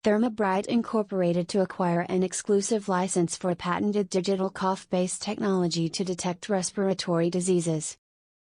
Therma Incorporated to acquire an exclusive license for a patented digital cough-based technology to detect respiratory diseases.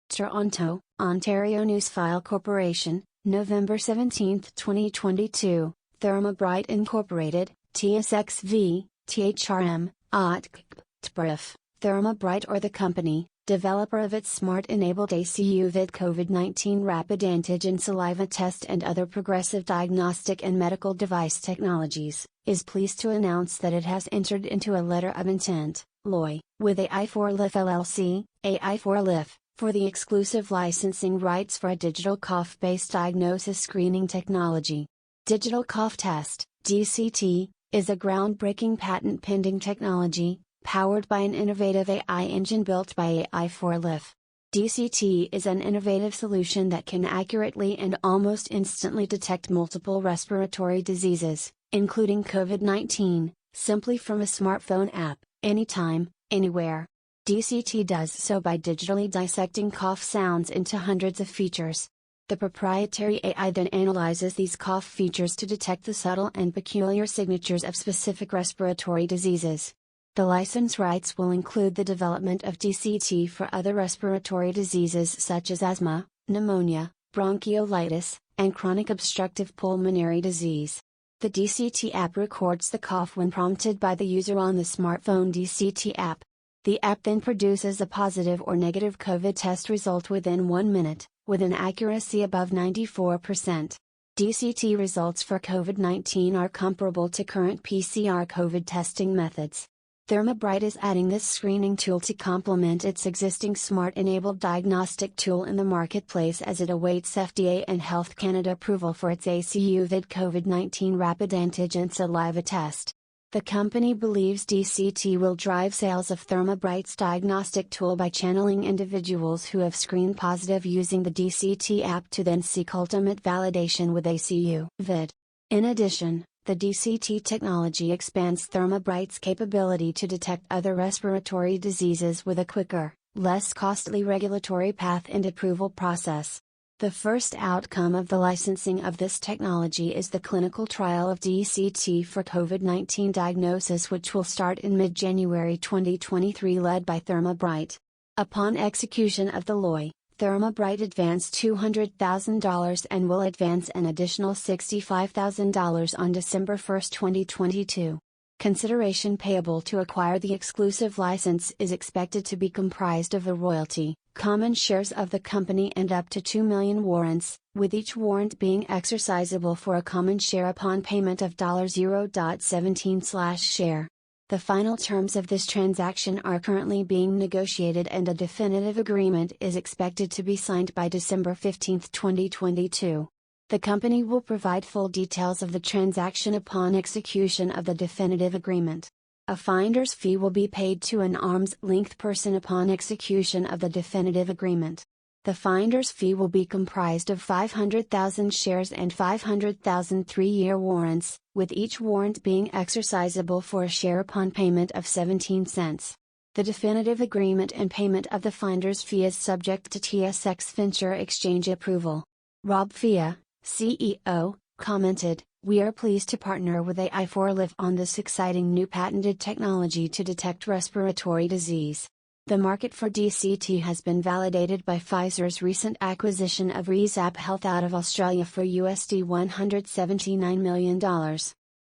Toronto, Ontario Newsfile Corporation, November 17, 2022, Therma Incorporated, TSXV, THRM, OTCPRIF, Therma or the company, developer of its smart-enabled ACU vid COVID-19 rapid antigen saliva test and other progressive diagnostic and medical device technologies, is pleased to announce that it has entered into a letter of intent, LOI, with AI4LIF LLC, AI4LIF, for the exclusive licensing rights for a digital cough-based diagnosis screening technology. Digital Cough Test, DCT, is a groundbreaking patent-pending technology, powered by an innovative AI engine built by AI4LIF. DCT is an innovative solution that can accurately and almost instantly detect multiple respiratory diseases, including COVID-19, simply from a smartphone app, anytime, anywhere. DCT does so by digitally dissecting cough sounds into hundreds of features. The proprietary AI then analyzes these cough features to detect the subtle and peculiar signatures of specific respiratory diseases. The license rights will include the development of DCT for other respiratory diseases such as asthma, pneumonia, bronchiolitis, and chronic obstructive pulmonary disease. The DCT app records the cough when prompted by the user on the smartphone DCT app. The app then produces a positive or negative COVID test result within 1 minute, with an accuracy above 94%. DCT results for COVID-19 are comparable to current PCR COVID testing methods. Therma is adding this screening tool to complement its existing smart-enabled diagnostic tool in the marketplace as it awaits FDA and Health Canada approval for its ACU vid COVID-19 rapid antigen saliva test. The company believes DCT will drive sales of Therma diagnostic tool by channeling individuals who have screened positive using the DCT app to then seek ultimate validation with ACU vid. In addition, the DCT technology expands Therma capability to detect other respiratory diseases with a quicker, less costly regulatory path and approval process. The first outcome of the licensing of this technology is the clinical trial of DCT for COVID-19 diagnosis, which will start in mid-January 2023, led by Therma. Upon execution of the LOI, Therma advanced $200,000 and will advance an additional $65,000 on December 1, 2022. Consideration payable to acquire the exclusive license is expected to be comprised of a royalty, common shares of the company and up to 2 million warrants, with each warrant being exercisable for a common share upon payment of $0.17/share. The final terms of this transaction are currently being negotiated and a definitive agreement is expected to be signed by December 15, 2022. The company will provide full details of the transaction upon execution of the definitive agreement. A finder's fee will be paid to an arm's-length person upon execution of the definitive agreement. The finder's fee will be comprised of 500,000 shares and 500,000 3-year warrants, with each warrant being exercisable for a share upon payment of 17 cents. The definitive agreement and payment of the finder's fee is subject to TSX Venture Exchange approval. Rob Fia, CEO, commented, "We are pleased to partner with AI4LIF on this exciting new patented technology to detect respiratory disease. The market for DCT has been validated by Pfizer's recent acquisition of ReZap Health out of Australia for $179 million.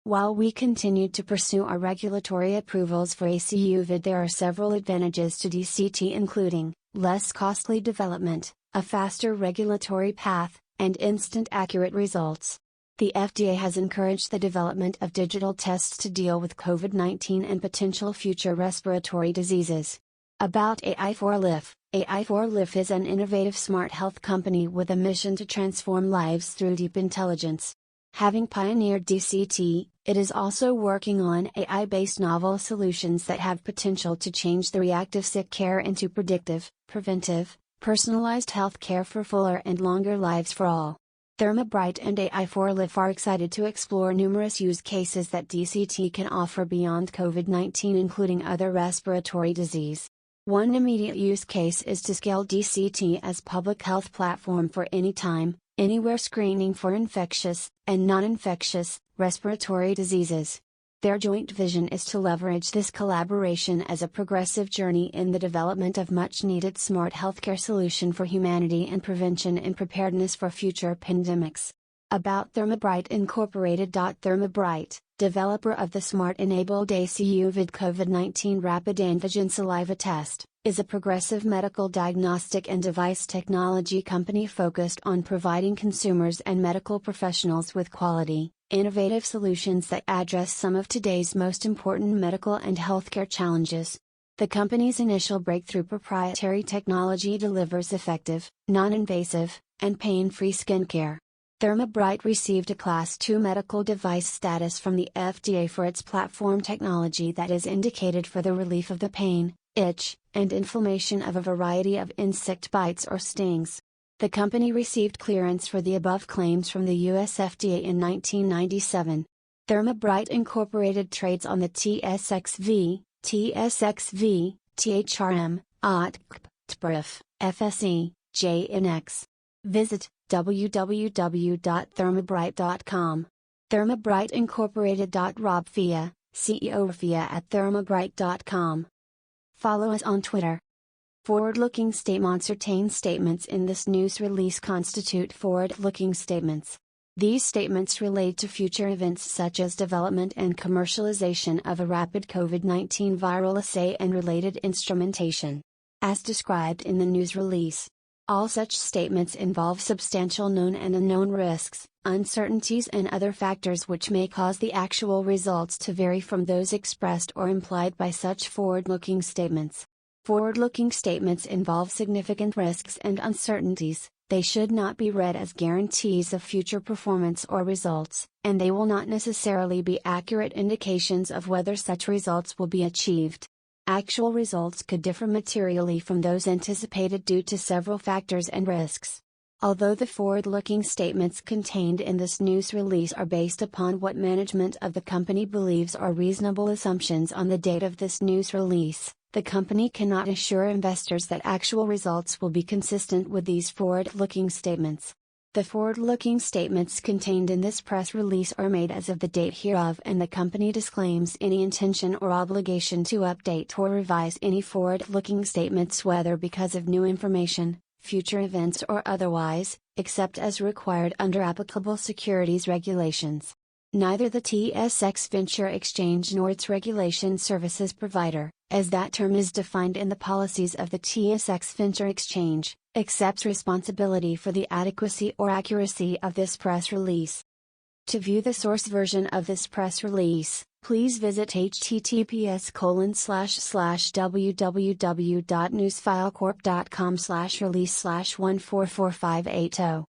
While we continue to pursue our regulatory approvals for ACU vid, there are several advantages to DCT, including less costly development, a faster regulatory path, and instant accurate results. The FDA has encouraged the development of digital tests to deal with COVID-19 and potential future respiratory diseases." About AI4LIF. AI4LIF is an innovative smart health company with a mission to transform lives through deep intelligence. Having pioneered DCT, it is also working on AI-based novel solutions that have potential to change the reactive sick care into predictive, preventive, personalized health care for fuller and longer lives for all. Therma and AI4LIF are excited to explore numerous use cases that DCT can offer beyond COVID-19, including other respiratory disease. One immediate use case is to scale DCT as public health platform for anytime, anywhere screening for infectious, and non-infectious, respiratory diseases. Their joint vision is to leverage this collaboration as a progressive journey in the development of much-needed smart healthcare solution for humanity and prevention and preparedness for future pandemics. About Thermabright Incorporated. Thermabright, developer of the smart-enabled ACU vid COVID-19 rapid antigen saliva test, is a progressive medical diagnostic and device technology company focused on providing consumers and medical professionals with quality, innovative solutions that address some of today's most important medical and healthcare challenges. The company's initial breakthrough proprietary technology delivers effective, non-invasive, and pain-free skincare. Thermabright received a Class II medical device status from the FDA for its platform technology that is indicated for the relief of the pain, itch, and inflammation of a variety of insect bites or stings. The company received clearance for the above claims from the US FDA in 1997. Thermabright Incorporated trades on the TSXV, THRM, OTC, TBRF, FSE, JNX. Visit www.thermabright.com. Thermabright Incorporated. Rob Fia, CEO Fia at thermabright.com. Follow us on Twitter. Forward-looking statements. Certain statements in this news release constitute forward-looking statements. These statements relate to future events such as development and commercialization of a rapid COVID-19 viral assay and related instrumentation. As described in the news release, all such statements involve substantial known and unknown risks, uncertainties and other factors which may cause the actual results to vary from those expressed or implied by such forward-looking statements. Forward-looking statements involve significant risks and uncertainties. They should not be read as guarantees of future performance or results, and they will not necessarily be accurate indications of whether such results will be achieved. Actual results could differ materially from those anticipated due to several factors and risks. Although the forward-looking statements contained in this news release are based upon what management of the company believes are reasonable assumptions on the date of this news release, the company cannot assure investors that actual results will be consistent with these forward-looking statements. The forward-looking statements contained in this press release are made as of the date hereof, and the company disclaims any intention or obligation to update or revise any forward-looking statements, whether because of new information, future events or otherwise, except as required under applicable securities regulations. Neither the TSX Venture Exchange nor its regulation services provider, as that term is defined in the policies of the TSX Venture Exchange, accepts responsibility for the adequacy or accuracy of this press release. To view the source version of this press release, please visit https://www.newsfilecorp.com/release/144580.